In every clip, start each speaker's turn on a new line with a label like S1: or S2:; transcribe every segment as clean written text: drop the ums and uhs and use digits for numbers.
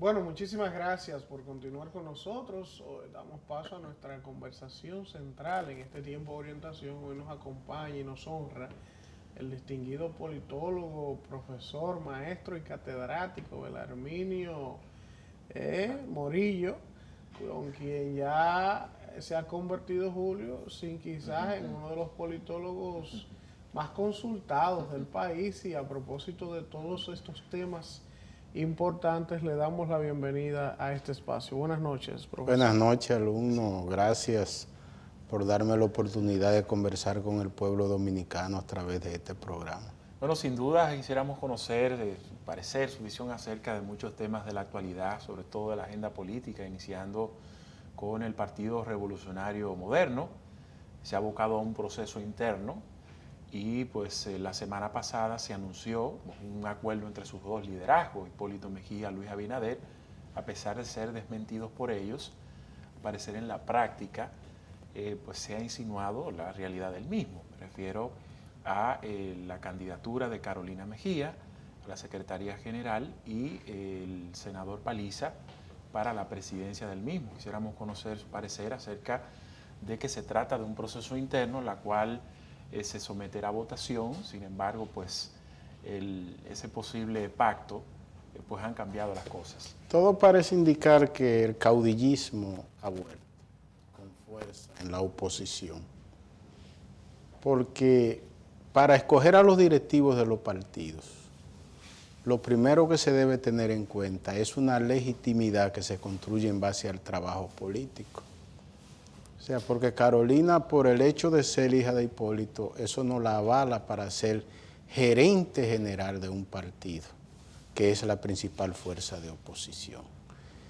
S1: Bueno, muchísimas gracias por continuar con nosotros. Hoy damos paso a nuestra conversación central en este tiempo de orientación. Hoy nos acompaña y nos honra el distinguido politólogo, profesor, maestro y catedrático Belarminio Morillo, con quien ya se ha convertido Julio, sin quizás en uno de los politólogos más consultados del país. Y a propósito de todos estos temas importantes, le damos la bienvenida a este espacio. Buenas noches,
S2: Buenas
S1: profesor.
S2: noches, alumno. Gracias por darme la oportunidad de conversar con el pueblo dominicano a través de este programa.
S3: Bueno, sin duda quisiéramos conocer su parecer, su visión acerca de muchos temas de la actualidad, sobre todo de la agenda política, iniciando con el Partido Revolucionario Moderno. Se ha abocado a un proceso interno y pues la semana pasada se anunció un acuerdo entre sus dos liderazgos, Hipólito Mejía y Luis Abinader, a pesar de ser desmentidos por ellos. Al parecer en la práctica pues se ha insinuado la realidad del mismo. Me refiero a la candidatura de Carolina Mejía a la Secretaría General y el senador Paliza para la presidencia del mismo. Quisiéramos conocer su parecer acerca de que se trata de un proceso interno, la cual se someterá a votación. Sin embargo, pues ese posible pacto, pues han cambiado las cosas.
S2: Todo parece indicar que el caudillismo ha vuelto con fuerza en la oposición, porque para escoger a los directivos de los partidos, lo primero que se debe tener en cuenta es una legitimidad que se construye en base al trabajo político. O sea, porque Carolina, por el hecho de ser hija de Hipólito, eso no la avala para ser gerente general de un partido, que es la principal fuerza de oposición.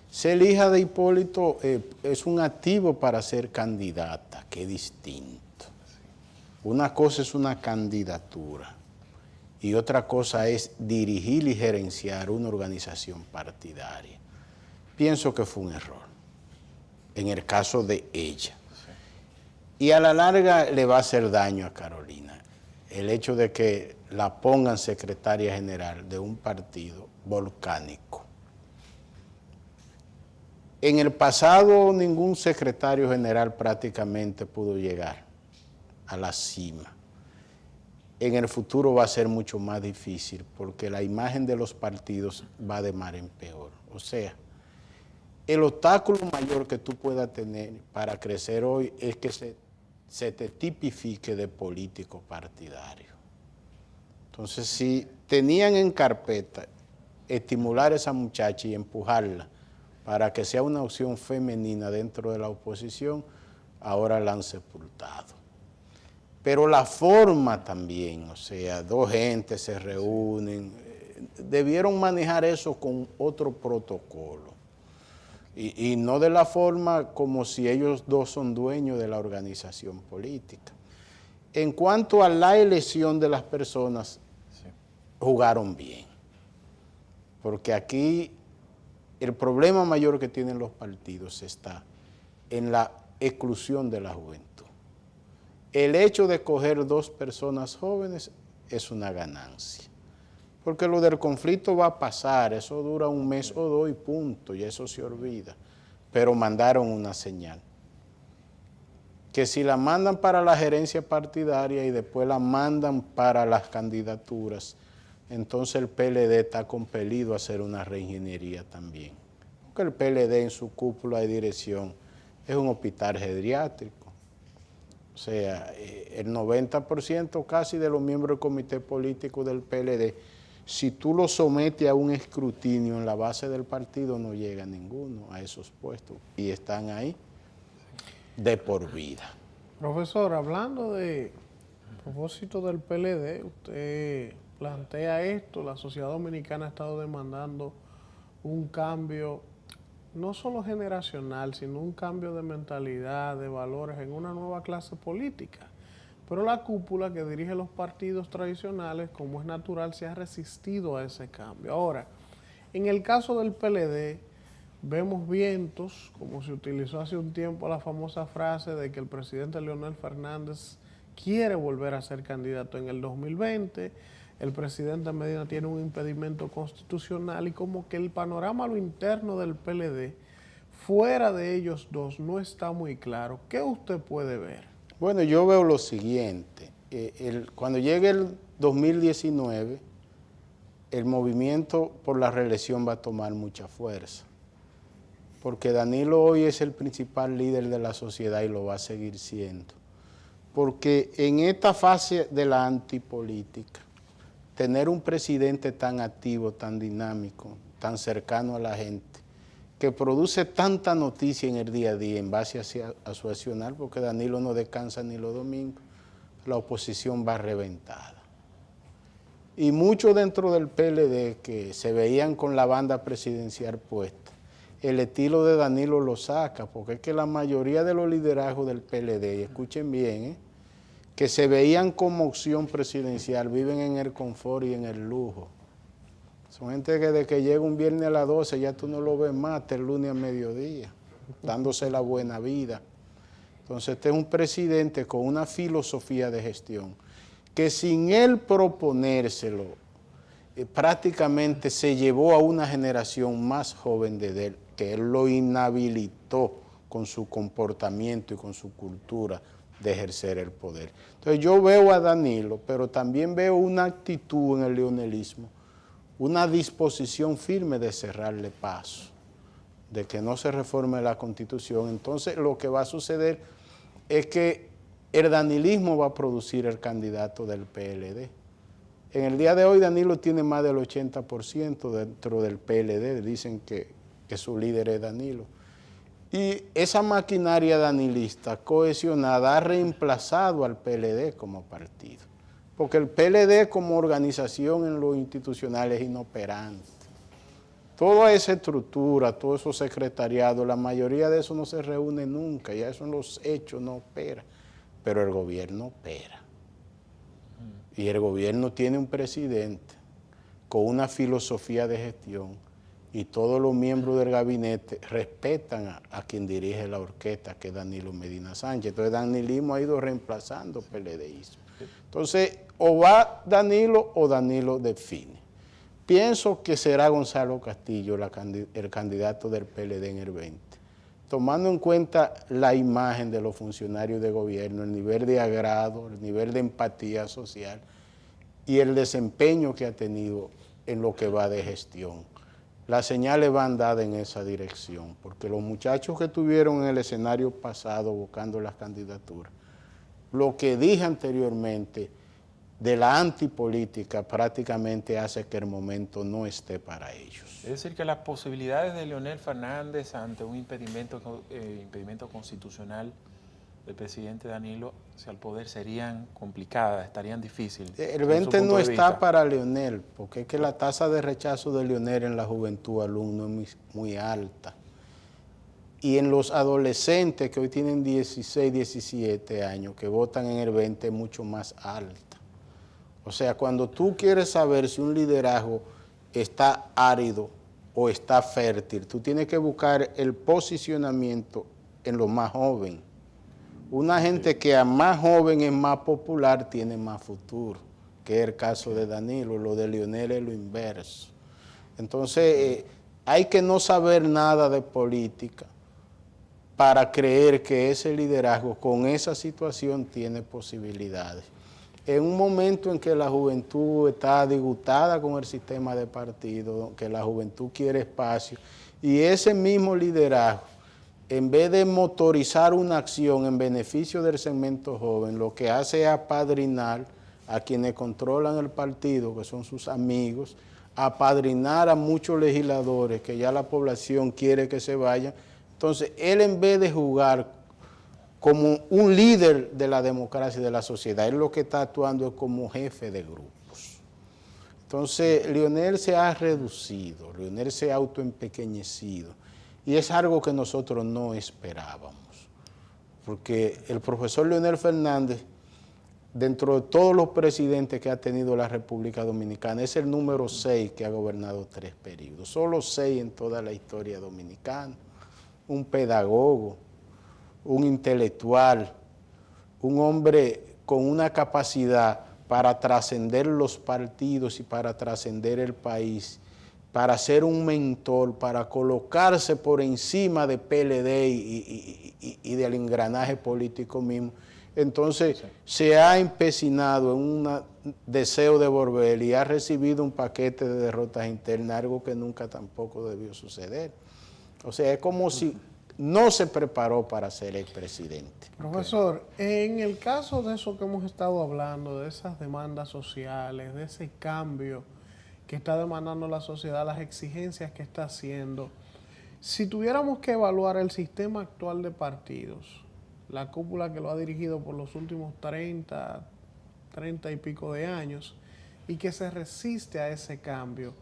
S2: Ser hija de Hipólito es un activo para ser candidata, que es distinto. Una cosa es una candidatura y otra cosa es dirigir y gerenciar una organización partidaria. Pienso que fue un error en el caso de ella. Y a la larga le va a hacer daño a Carolina el hecho de que la pongan secretaria general de un partido volcánico. En el pasado ningún secretario general prácticamente pudo llegar a la cima. En el futuro va a ser mucho más difícil porque la imagen de los partidos va de mal en peor. O sea, el obstáculo mayor que tú puedas tener para crecer hoy es que se te tipifique de político partidario. Entonces, si tenían en carpeta estimular a esa muchacha y empujarla para que sea una opción femenina dentro de la oposición, ahora la han sepultado. Pero la forma también, o sea, dos gentes se reúnen, debieron manejar eso con otro protocolo. Y no de la forma como si ellos dos son dueños de la organización política. En cuanto a la elección de las personas, jugaron bien. Porque aquí el problema mayor que tienen los partidos está en la exclusión de la juventud. El hecho de coger dos personas jóvenes es una ganancia. Porque lo del conflicto va a pasar, eso dura un mes o dos y punto, y eso se olvida. Pero mandaron una señal. Que si la mandan para la gerencia partidaria y después la mandan para las candidaturas, entonces el PLD está compelido a hacer una reingeniería también. Porque el PLD en su cúpula de dirección es un hospital geriátrico. O sea, el 90% casi de los miembros del comité político del PLD, si tú lo sometes a un escrutinio en la base del partido, no llega ninguno a esos puestos y están ahí de por vida.
S1: Profesor, hablando de propósito del PLD, usted plantea esto, la sociedad dominicana ha estado demandando un cambio no solo generacional, sino un cambio de mentalidad, de valores en una nueva clase política. Pero la cúpula que dirige los partidos tradicionales, como es natural, se ha resistido a ese cambio. Ahora, en el caso del PLD, vemos vientos, como se utilizó hace un tiempo la famosa frase de que el presidente Leonel Fernández quiere volver a ser candidato en el 2020. el presidente Medina tiene un impedimento constitucional y como que el panorama a lo interno del PLD, fuera de ellos dos, no está muy claro. ¿Qué usted puede ver?
S2: Bueno, yo veo lo siguiente. Cuando llegue el 2019, el movimiento por la reelección va a tomar mucha fuerza, porque Danilo hoy es el principal líder de la sociedad y lo va a seguir siendo. Porque en esta fase de la antipolítica, tener un presidente tan activo, tan dinámico, tan cercano a la gente, que produce tanta noticia en el día a día en base a su accionar, porque Danilo no descansa ni los domingos, la oposición va reventada. Y muchos dentro del PLD que se veían con la banda presidencial puesta, el estilo de Danilo lo saca, porque es que la mayoría de los liderazgos del PLD, y escuchen bien, que se veían como opción presidencial, viven en el confort y en el lujo. Son gente que desde que llega un viernes a las 12 ya tú no lo ves más hasta el lunes a mediodía, dándose la buena vida. Entonces este es un presidente con una filosofía de gestión que sin él proponérselo, prácticamente se llevó a una generación más joven de él, que él lo inhabilitó con su comportamiento y con su cultura de ejercer el poder. Entonces yo veo a Danilo, pero también veo una actitud en el leonelismo, una disposición firme de cerrarle paso, de que no se reforme la Constitución. Entonces lo que va a suceder es que el danilismo va a producir el candidato del PLD. En el día de hoy Danilo tiene más del 80% dentro del PLD, dicen que su líder es Danilo. Y esa maquinaria danilista cohesionada ha reemplazado al PLD como partido, porque el PLD como organización en lo institucional es inoperante. Toda esa estructura, todos esos secretariados, la mayoría de eso no se reúne nunca, ya eso en los hechos no opera, pero el gobierno opera. Y el gobierno tiene un presidente con una filosofía de gestión y todos los miembros del gabinete respetan a quien dirige la orquesta, que es Danilo Medina Sánchez. Entonces danilismo ha ido reemplazando PLDismo. Entonces o va Danilo o Danilo define. Pienso que será Gonzalo Castillo el candidato del PLD en el 20, tomando en cuenta la imagen de los funcionarios de gobierno, el nivel de agrado, el nivel de empatía social y el desempeño que ha tenido en lo que va de gestión. Las señales van dadas en esa dirección, porque los muchachos que estuvieron en el escenario pasado buscando las candidaturas, lo que dije anteriormente de la antipolítica prácticamente hace que el momento no esté para ellos.
S3: Es decir, que las posibilidades de Leonel Fernández ante un impedimento constitucional del presidente Danilo hacia el poder serían complicadas, estarían difíciles.
S2: El 20 no está para Leonel, porque es que la tasa de rechazo de Leonel en la juventud alumno es muy alta. Y en los adolescentes que hoy tienen 16, 17 años, que votan en el 20, es mucho más alta. O sea, cuando tú quieres saber si un liderazgo está árido o está fértil, tú tienes que buscar el posicionamiento en lo más joven. Una gente que a más joven es más popular tiene más futuro, que es el caso de Danilo. Lo de Leonel es lo inverso. Entonces, hay que no saber nada de política para creer que ese liderazgo con esa situación tiene posibilidades. En un momento en que la juventud está disgustada con el sistema de partido, que la juventud quiere espacio, y ese mismo liderazgo, en vez de motorizar una acción en beneficio del segmento joven, lo que hace es apadrinar a quienes controlan el partido, que son sus amigos, apadrinar a muchos legisladores que ya la población quiere que se vayan. Entonces, él en vez de jugar como un líder de la democracia y de la sociedad, él lo que está actuando es como jefe de grupos. Entonces, Leonel se ha reducido, Leonel se ha autoempequeñecido, y es algo que nosotros no esperábamos, porque el profesor Leonel Fernández, dentro de todos los presidentes que ha tenido la República Dominicana, es el número 6 que ha gobernado 3 periodos, solo 6 en toda la historia dominicana. Un pedagogo, un intelectual, un hombre con una capacidad para trascender los partidos y para trascender el país, para ser un mentor, para colocarse por encima de PLD y del engranaje político mismo. Entonces se ha empecinado en un deseo de volver y ha recibido un paquete de derrotas internas, algo que nunca tampoco debió suceder. O sea, es como si no se preparó para ser expresidente.
S1: Profesor, en el caso de eso que hemos estado hablando, de esas demandas sociales, de ese cambio que está demandando la sociedad, las exigencias que está haciendo, si tuviéramos que evaluar el sistema actual de partidos, la cúpula que lo ha dirigido por los últimos 30 y pico de años, y que se resiste a ese cambio,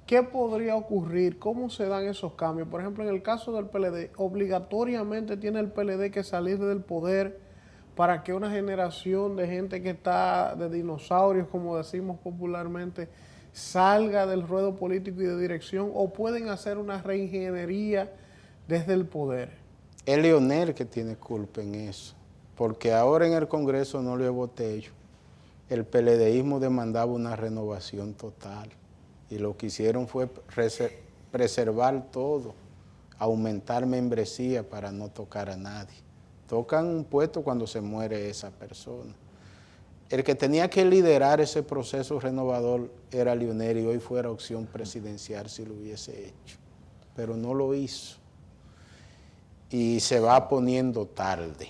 S1: ¿qué podría ocurrir? ¿Cómo se dan esos cambios? Por ejemplo, en el caso del PLD, obligatoriamente tiene el PLD que salir del poder para que una generación de gente que está de dinosaurios, como decimos popularmente, salga del ruedo político y de dirección, o pueden hacer una reingeniería desde el poder.
S2: Es Leonel que tiene culpa en eso, porque ahora en el Congreso no le voté yo. El PLDismo demandaba una renovación total y lo que hicieron fue preservar todo, aumentar membresía para no tocar a nadie. Tocan un puesto cuando se muere esa persona. El que tenía que liderar ese proceso renovador era Leonel y hoy fuera opción presidencial si lo hubiese hecho, pero no lo hizo y se va poniendo tarde.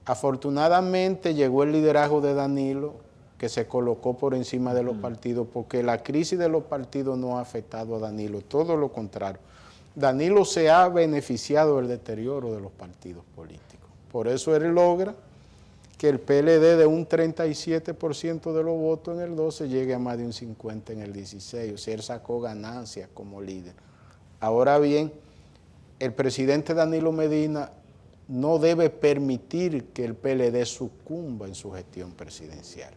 S2: Afortunadamente llegó el liderazgo de Danilo, que se colocó por encima de los partidos, porque la crisis de los partidos no ha afectado a Danilo, todo lo contrario. Danilo se ha beneficiado del deterioro de los partidos políticos. Por eso él logra que el PLD de un 37% de los votos en el 12 llegue a más de un 50% en el 16. O sea, él sacó ganancias como líder. Ahora bien, el presidente Danilo Medina no debe permitir que el PLD sucumba en su gestión presidencial,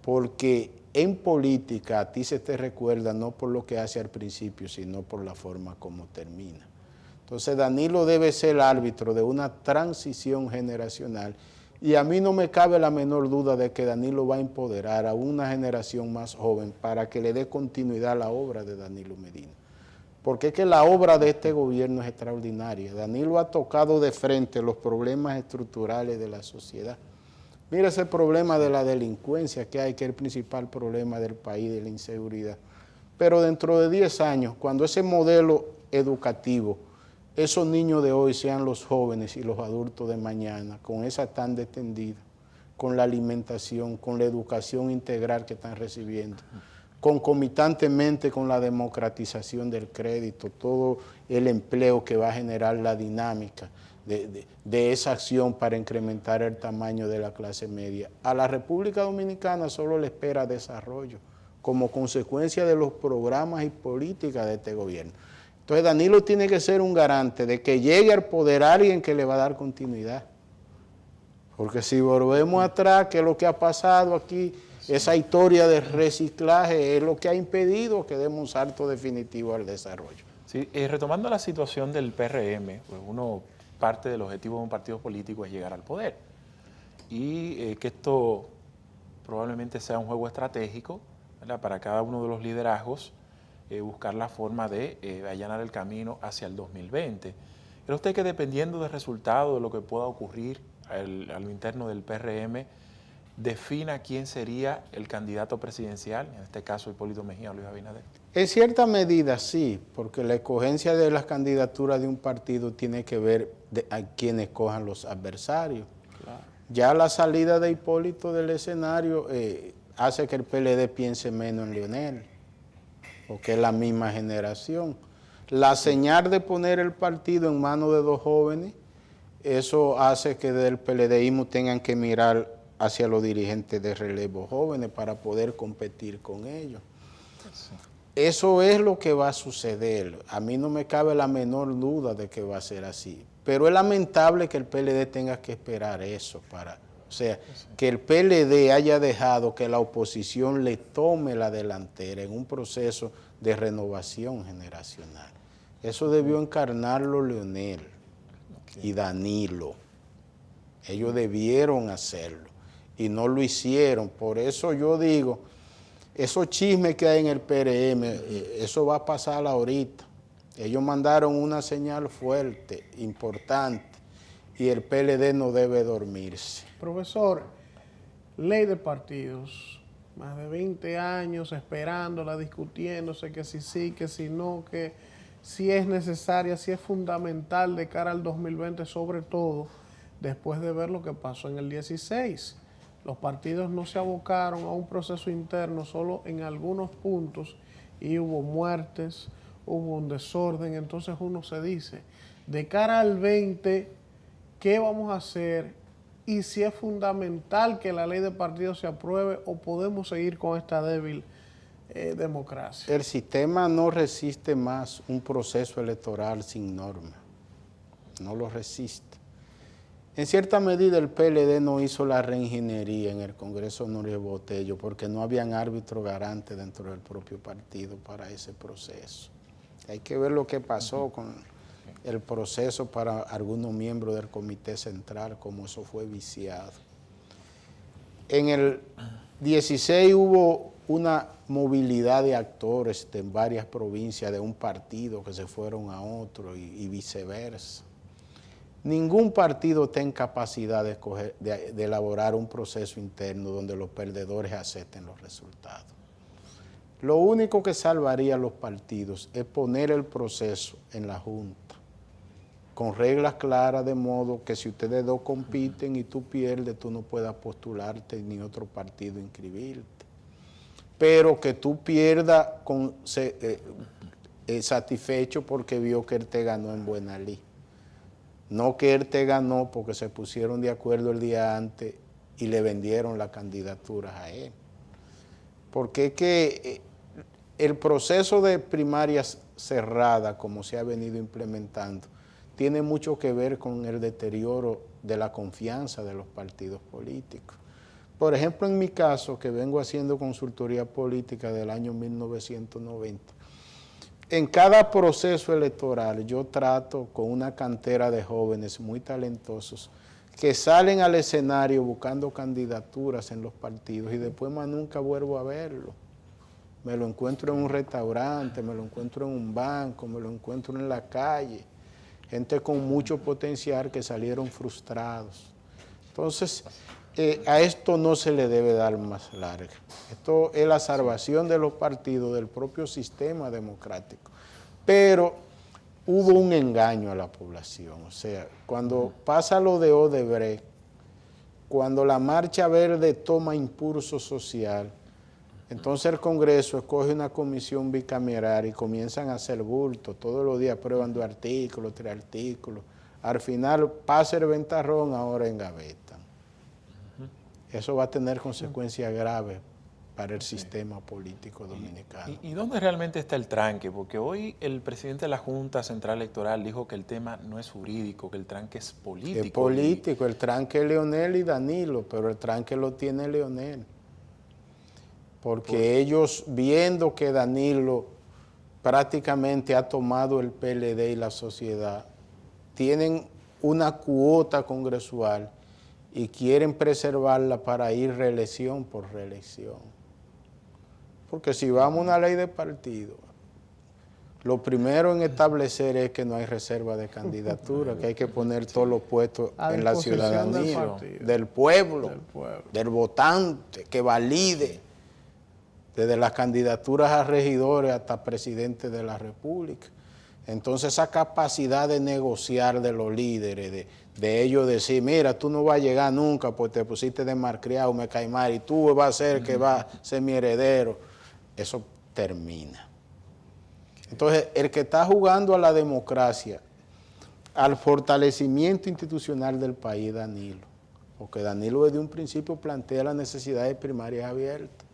S2: porque en política a ti se te recuerda no por lo que hace al principio, sino por la forma como termina. Entonces Danilo debe ser árbitro de una transición generacional y a mí no me cabe la menor duda de que Danilo va a empoderar a una generación más joven para que le dé continuidad a la obra de Danilo Medina. Porque es que la obra de este gobierno es extraordinaria. Danilo ha tocado de frente los problemas estructurales de la sociedad. Mira ese problema de la delincuencia que hay, que es el principal problema del país, de la inseguridad. Pero dentro de 10 años, cuando ese modelo educativo, esos niños de hoy sean los jóvenes y los adultos de mañana, con esa tanda extendida, con la alimentación, con la educación integral que están recibiendo, concomitantemente con la democratización del crédito, todo el empleo que va a generar la dinámica de esa acción para incrementar el tamaño de la clase media. A la República Dominicana solo le espera desarrollo como consecuencia de los programas y políticas de este gobierno. Entonces Danilo tiene que ser un garante de que llegue al poder alguien que le va a dar continuidad. Porque si volvemos atrás, que es lo que ha pasado aquí, esa historia de reciclaje es lo que ha impedido que demos un salto definitivo al desarrollo.
S3: Sí, retomando la situación del PRM, pues parte del objetivo de un partido político es llegar al poder. Y que esto probablemente sea un juego estratégico, ¿verdad?, para cada uno de los liderazgos, buscar la forma de allanar el camino hacia el 2020. ¿Cree usted que dependiendo del resultado de lo que pueda ocurrir a lo interno del PRM, defina quién sería el candidato presidencial, en este caso Hipólito Mejía o Luis Abinader?
S2: En cierta medida sí, porque la escogencia de las candidaturas de un partido tiene que ver a quienes cojan los adversarios. Claro. Ya la salida de Hipólito del escenario hace que el PLD piense menos en Leonel, porque es la misma generación. La señal de poner el partido en manos de dos jóvenes, eso hace que del PLDismo tengan que mirar hacia los dirigentes de relevo jóvenes para poder competir con ellos. Sí. Eso es lo que va a suceder. A mí no me cabe la menor duda de que va a ser así. Pero es lamentable que el PLD tenga que esperar eso para... O sea, que el PLD haya dejado que la oposición le tome la delantera en un proceso de renovación generacional. Eso debió encarnarlo Leonel y Danilo. Ellos debieron hacerlo. y no lo hicieron. Por eso yo digo, esos chismes que hay en el PRM, eso va a pasar ahorita. Ellos mandaron una señal fuerte, importante, y el PLD no debe dormirse.
S1: Profesor, ley de partidos, más de 20 años esperándola, discutiéndose que si sí, que si no, que si es necesaria, si es fundamental de cara al 2020, sobre todo después de ver lo que pasó en el 16. Los partidos no se abocaron a un proceso interno solo en algunos puntos y hubo muertes, hubo un desorden. Entonces uno se dice, de cara al 20, ¿qué vamos a hacer? Y si es fundamental que la ley de partidos se apruebe o podemos seguir con esta débil democracia.
S2: El sistema no resiste más un proceso electoral sin norma. No lo resiste. En cierta medida el PLD no hizo la reingeniería en el Congreso Honorio Botello porque no habían árbitro garante dentro del propio partido para ese proceso. Hay que ver lo que pasó con el proceso para algunos miembros del Comité Central, como eso fue viciado. En el 16 hubo una movilidad de actores de varias provincias de un partido que se fueron a otro y viceversa. Ningún partido está en capacidad de elaborar un proceso interno donde los perdedores acepten los resultados. Lo único que salvaría a los partidos es poner el proceso en la Junta, con reglas claras, de modo que si ustedes dos compiten y tú pierdes, tú no puedas postularte ni otro partido inscribirte. Pero que tú pierdas satisfecho porque vio que él te ganó en buena ley. No que él te ganó porque se pusieron de acuerdo el día antes y le vendieron las candidaturas a él. Porque es que el proceso de primarias cerrada, como se ha venido implementando, tiene mucho que ver con el deterioro de la confianza de los partidos políticos. Por ejemplo, en mi caso, que vengo haciendo consultoría política del año 1990, en cada proceso electoral yo trato con una cantera de jóvenes muy talentosos que salen al escenario buscando candidaturas en los partidos y después más nunca vuelvo a verlo. Me lo encuentro en un restaurante, me lo encuentro en un banco, me lo encuentro en la calle. Gente con mucho potencial que salieron frustrados. Entonces, a esto no se le debe dar más larga. Esto es la salvación de los partidos, del propio sistema democrático. Pero hubo un engaño a la población. O sea, cuando pasa lo de Odebrecht, cuando la Marcha Verde toma impulso social, entonces el Congreso escoge una comisión bicameral y comienzan a hacer bulto. Todos los días prueban 2 artículos, 3 artículos. Al final pasa el ventarrón, ahora engavetan. Eso va a tener consecuencias graves para el sistema político dominicano.
S3: ¿Y dónde realmente está el tranque? Porque hoy el presidente de la Junta Central Electoral dijo que el tema no es jurídico, que el tranque es político.
S2: Es político, el tranque es Leonel y Danilo, pero el tranque lo tiene Leonel. Porque ellos, viendo que Danilo prácticamente ha tomado el PLD y la sociedad, tienen una cuota congresual y quieren preservarla para ir reelección por reelección. Porque si vamos a una ley de partido, lo primero en establecer es que no hay reserva de candidatura, que hay que poner todos los puestos en la ciudadanía, del pueblo, del votante, que valide desde las candidaturas a regidores hasta presidente de la República. Entonces esa capacidad de negociar de los líderes, de ellos decir, mira, tú no vas a llegar nunca porque te pusiste de malcriado, me cae mal, y tú vas a ser que va a ser mi heredero, eso termina. Entonces el que está jugando a la democracia, al fortalecimiento institucional del país, Danilo, porque Danilo desde un principio plantea la necesidad de primarias abiertas,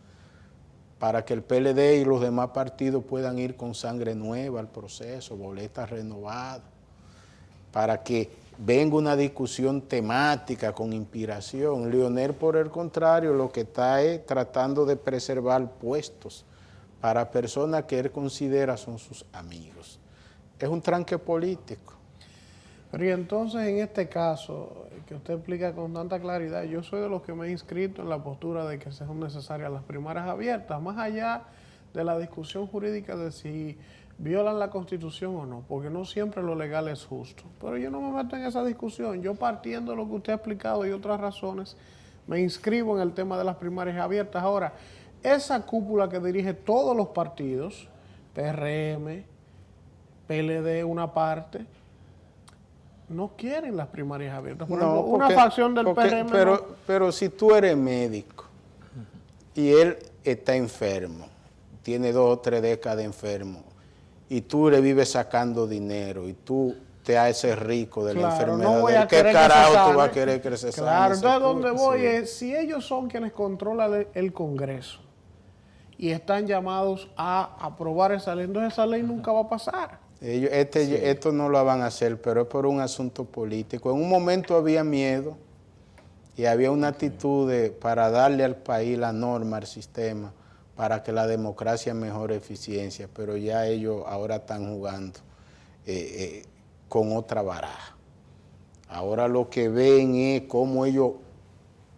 S2: para que el PLD y los demás partidos puedan ir con sangre nueva al proceso, boletas renovadas, para que venga una discusión temática con inspiración. Leonel, por el contrario, lo que está es tratando de preservar puestos para personas que él considera son sus amigos. Es un tranque político.
S1: Pero y entonces en este caso, que usted explica con tanta claridad, yo soy de los que me he inscrito en la postura de que son necesarias las primarias abiertas, más allá de la discusión jurídica de si violan la Constitución o no, porque no siempre lo legal es justo. Pero yo no me meto en esa discusión. Yo, partiendo de lo que usted ha explicado y otras razones, me inscribo en el tema de las primarias abiertas. Ahora, esa cúpula que dirige todos los partidos, PRM, PLD, una parte, no quieren las primarias abiertas. Por ejemplo, una facción del PRM...
S2: Pero si tú eres médico y él está enfermo, tiene 2 o 3 décadas enfermo, y tú le vives sacando dinero, y tú te haces rico de la enfermedad,
S1: no
S2: ¿qué carajo tú vas a querer que se sane?
S1: Claro, entonces donde voy es, si ellos son quienes controlan el Congreso y están llamados a aprobar esa ley, entonces esa ley nunca va a pasar.
S2: Esto no lo van a hacer, pero es por un asunto político. En un momento había miedo y había una actitud para darle al país la norma, al sistema, para que la democracia mejore eficiencia, pero ya ellos ahora están jugando con otra baraja. Ahora lo que ven es cómo ellos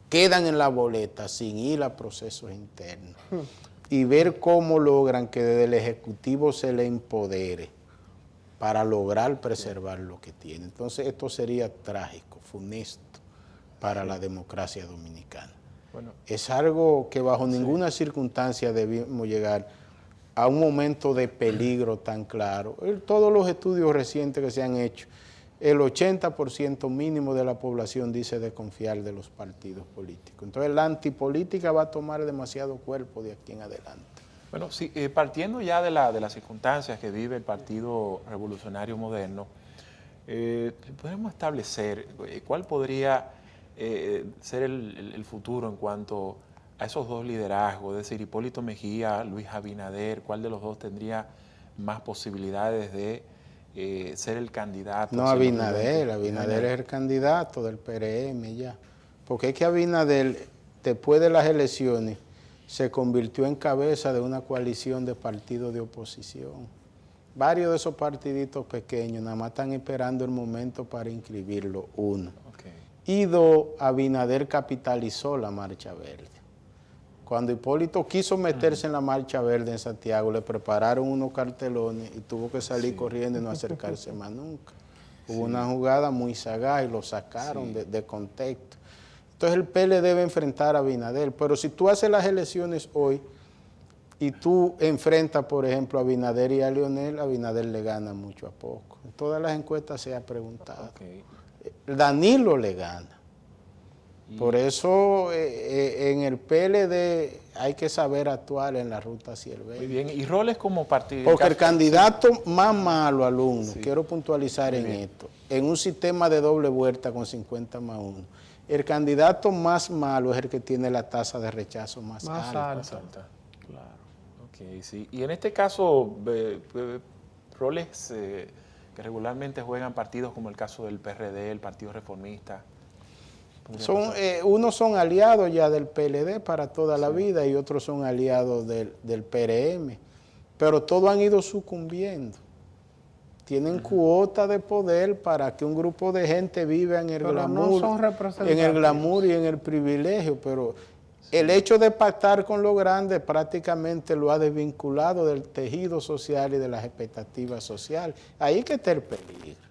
S2: quedan en la boleta sin ir a procesos internos y ver cómo logran que desde el Ejecutivo se le empodere para lograr preservar lo que tiene. Entonces esto sería trágico, funesto para la democracia dominicana. Bueno, es algo que bajo ninguna circunstancia debemos llegar a un momento de peligro tan claro. Todos los estudios recientes que se han hecho, el 80% mínimo de la población dice desconfiar de los partidos políticos. Entonces la antipolítica va a tomar demasiado cuerpo de aquí en adelante.
S3: Bueno, sí, partiendo ya de las circunstancias que vive el Partido Revolucionario Moderno, podemos establecer cuál podría ser el futuro en cuanto a esos 2 liderazgos, es decir, Hipólito Mejía, Luis Abinader, ¿cuál de los 2 tendría más posibilidades de ser el candidato?
S2: No, Abinader es el candidato del PRM ya, porque es que Abinader, después de las elecciones, se convirtió en cabeza de una coalición de partidos de oposición. Varios de esos partiditos pequeños nada más están esperando el momento para inscribirlo, 1. Okay. Y 2, Abinader capitalizó la Marcha Verde. Cuando Hipólito quiso meterse en la Marcha Verde en Santiago, le prepararon unos cartelones y tuvo que salir corriendo y no acercarse más nunca. Hubo una jugada muy sagaz y lo sacaron de contexto. Entonces el PLD debe enfrentar a Abinader, pero si tú haces las elecciones hoy y tú enfrentas, por ejemplo, a Abinader y a Leonel, Abinader le gana mucho a poco. En todas las encuestas se ha preguntado. Okay. Danilo le gana. Por eso en el PLD hay que saber actuar en la ruta hacia el 20.
S3: Muy bien, y roles como partido.
S2: Porque el candidato más malo, alumno, quiero puntualizar en esto, en un sistema de doble vuelta con 50 más 1, el candidato más malo es el que tiene la tasa de rechazo más alta.
S3: Claro. Okay, sí. Y en este caso, roles que regularmente juegan partidos como el caso del PRD, el Partido Reformista.
S2: Unos son aliados ya del PLD para toda la vida y otros son aliados del PRM, pero todos han ido sucumbiendo. Tienen cuota de poder para que un grupo de gente viva en el glamour y en el privilegio, pero el hecho de pactar con los grandes prácticamente lo ha desvinculado del tejido social y de las expectativas sociales. Ahí que está el peligro.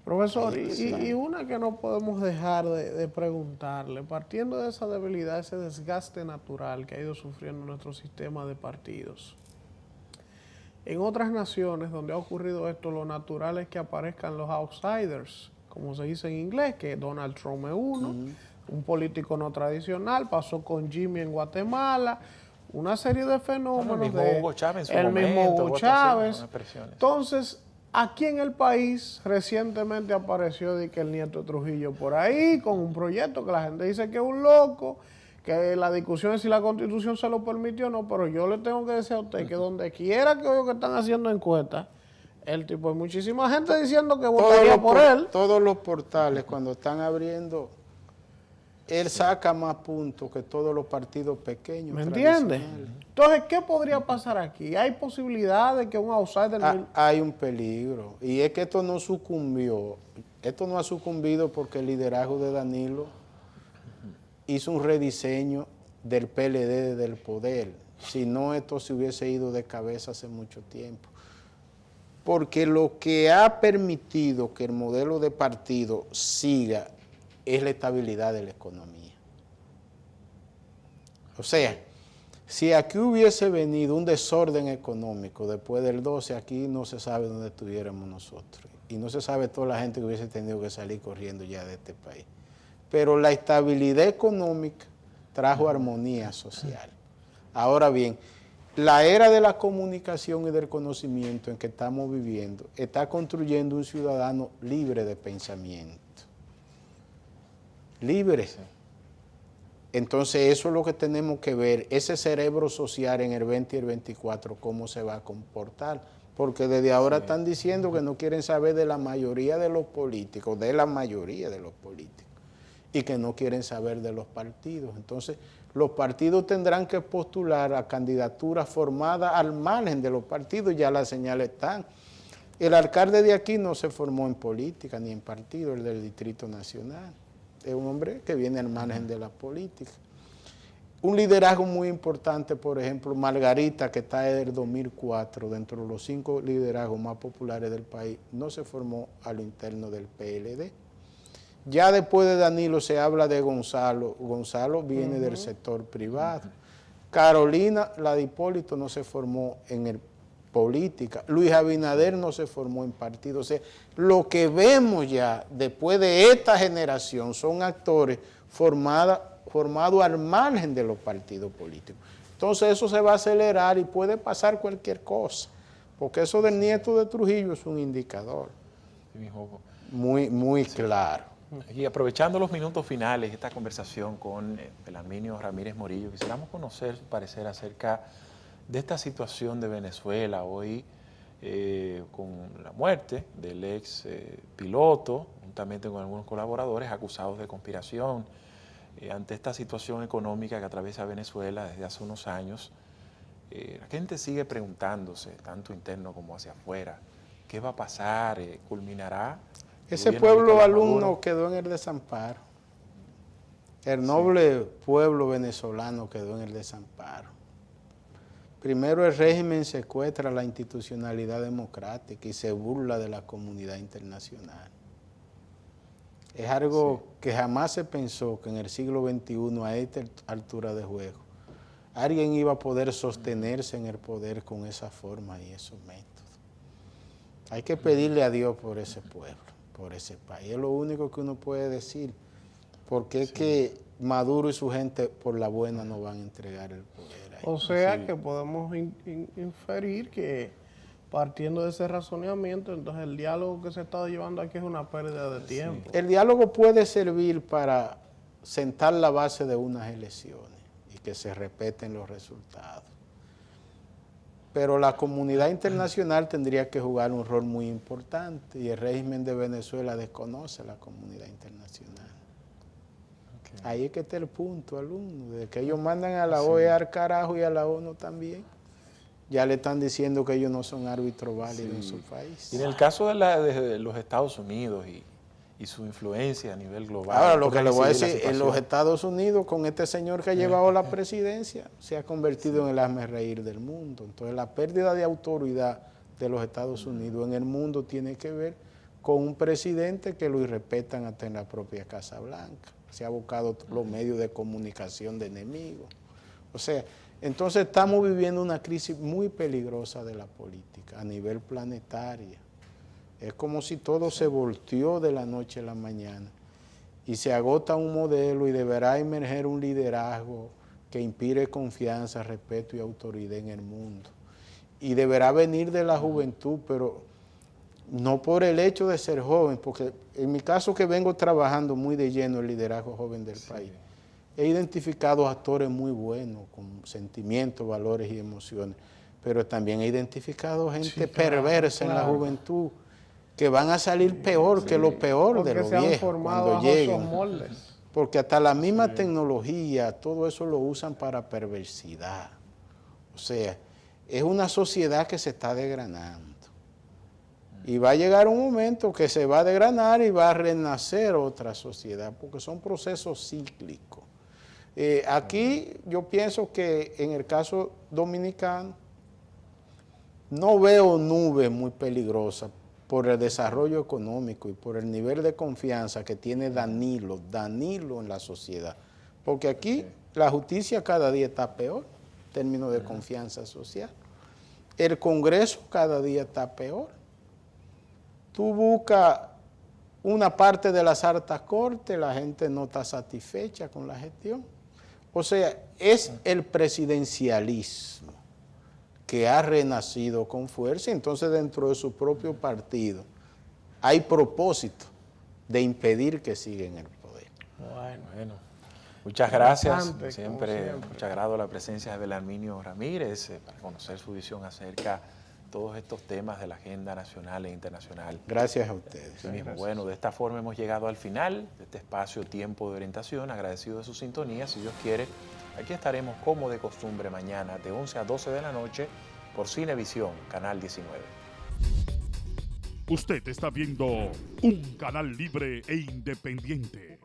S1: Profesor, y una que no podemos dejar de preguntarle, partiendo de esa debilidad, ese desgaste natural que ha ido sufriendo nuestro sistema de partidos. En otras naciones donde ha ocurrido esto, lo natural es que aparezcan los outsiders, como se dice en inglés, que Donald Trump es uno, un político no tradicional, pasó con Jimmy en Guatemala, una serie de fenómenos.
S3: El mismo Hugo Chávez en su momento.
S1: Hugo Chávez. Entonces, aquí en el país recientemente apareció de que el nieto de Trujillo por ahí, con un proyecto que la gente dice que es un loco, que la discusión es si la Constitución se lo permitió o no, pero yo le tengo que decir a usted que donde quiera que oigo que están haciendo encuestas, el tipo, hay muchísima gente diciendo que votaría por él.
S2: Todos los portales cuando están abriendo, él saca más puntos que todos los partidos pequeños.
S1: ¿Me entiendes? Entonces, ¿qué podría pasar aquí? ¿Hay posibilidad de que un outsider...
S2: Hay un peligro, y es que esto no sucumbió. Esto no ha sucumbido porque el liderazgo de Danilo hizo un rediseño del PLD del poder. Si no, esto se hubiese ido de cabeza hace mucho tiempo. Porque lo que ha permitido que el modelo de partido siga es la estabilidad de la economía. O sea, si aquí hubiese venido un desorden económico después del 12, aquí no se sabe dónde estuviéramos nosotros. Y no se sabe toda la gente que hubiese tenido que salir corriendo ya de este país. Pero la estabilidad económica trajo armonía social. Ahora bien, la era de la comunicación y del conocimiento en que estamos viviendo está construyendo un ciudadano libre de pensamiento. Libre. Entonces eso es lo que tenemos que ver, ese cerebro social en el 20 y el 24, cómo se va a comportar. Porque desde ahora están diciendo que no quieren saber de la mayoría de los políticos, y que no quieren saber de los partidos. Entonces, los partidos tendrán que postular a candidaturas formadas al margen de los partidos, ya las señales están. El alcalde de aquí no se formó en política ni en partido, el del Distrito Nacional. Es un hombre que viene al margen de la política. Un liderazgo muy importante, por ejemplo, Margarita, que está desde el 2004, dentro de los 5 liderazgos más populares del país, no se formó a lo interno del PLD. Ya después de Danilo se habla de Gonzalo. Gonzalo viene del sector privado. Carolina, la de Hipólito, no se formó en política. Luis Abinader no se formó en partido. O sea, lo que vemos ya después de esta generación son actores formados al margen de los partidos políticos. Entonces eso se va a acelerar y puede pasar cualquier cosa, porque eso del nieto de Trujillo es un indicador muy claro.
S3: Y aprovechando los minutos finales de esta conversación con Belarminio Ramírez Morillo, quisiéramos conocer su parecer acerca de esta situación de Venezuela hoy, con la muerte del ex piloto, juntamente con algunos colaboradores acusados de conspiración, ante esta situación económica que atraviesa Venezuela desde hace unos años. La gente sigue preguntándose, tanto interno como hacia afuera, ¿qué va a pasar? ¿Culminará?
S2: Ese pueblo alumno quedó en el desamparo. El noble pueblo venezolano quedó en el desamparo. Primero el régimen secuestra la institucionalidad democrática y se burla de la comunidad internacional. Es algo que jamás se pensó que en el siglo XXI, a esta altura de juego, alguien iba a poder sostenerse en el poder con esa forma y esos métodos. Hay que pedirle a Dios por ese pueblo, por ese país. Es lo único que uno puede decir, porque es que Maduro y su gente por la buena no van a entregar el poder ahí.
S1: O sea que podemos inferir que partiendo de ese razonamiento, entonces el diálogo que se está llevando aquí es una pérdida de tiempo.
S2: El diálogo puede servir para sentar la base de unas elecciones y que se respeten los resultados. Pero la comunidad internacional tendría que jugar un rol muy importante y el régimen de Venezuela desconoce la comunidad internacional. Ahí es que está el punto, alumno, de que ellos mandan a la OEA al carajo y a la ONU también. Ya le están diciendo que ellos no son árbitros válidos en su país.
S3: Y en el caso de los Estados Unidos y su influencia a nivel global.
S2: Ahora, lo que le voy a decir, en los Estados Unidos, con este señor que ha llevado la presidencia, se ha convertido en el hazmerreír del mundo. Entonces, la pérdida de autoridad de los Estados Unidos en el mundo tiene que ver con un presidente que lo irrespetan hasta en la propia Casa Blanca. Se ha buscado los medios de comunicación de enemigos. O sea, entonces estamos viviendo una crisis muy peligrosa de la política a nivel planetario. Es como si todo se volteó de la noche a la mañana y se agota un modelo y deberá emerger un liderazgo que inspire confianza, respeto y autoridad en el mundo. Y deberá venir de la juventud, pero no por el hecho de ser joven, porque en mi caso que vengo trabajando muy de lleno el liderazgo joven del país, he identificado actores muy buenos, con sentimientos, valores y emociones, pero también he identificado gente perversa en la juventud, que van a salir peor que lo peor de los viejos cuando lleguen. Porque hasta la misma tecnología, todo eso lo usan para perversidad. O sea, es una sociedad que se está desgranando. Y va a llegar un momento que se va a desgranar y va a renacer otra sociedad, porque son procesos cíclicos. Aquí yo pienso que en el caso dominicano no veo nubes muy peligrosas por el desarrollo económico y por el nivel de confianza que tiene Danilo en la sociedad. Porque aquí la justicia cada día está peor en términos de confianza social. El Congreso cada día está peor. Tú buscas una parte de las altas cortes, la gente no está satisfecha con la gestión. O sea, es el presidencialismo que ha renacido con fuerza, entonces dentro de su propio partido hay propósito de impedir que siga en el poder.
S3: Bueno, muchas gracias.
S1: Bastante,
S3: Siempre mucho agrado la presencia de Belarminio Ramírez para conocer su visión acerca de todos estos temas de la agenda nacional e internacional.
S2: Gracias a ustedes.
S3: Sí mismo. Bueno, de esta forma hemos llegado al final de este espacio Tiempo de Orientación. Agradecido de su sintonía. Si Dios quiere, aquí estaremos como de costumbre mañana de 11 a 12 de la noche por Cinevisión, Canal 19.
S4: Usted está viendo un canal libre e independiente.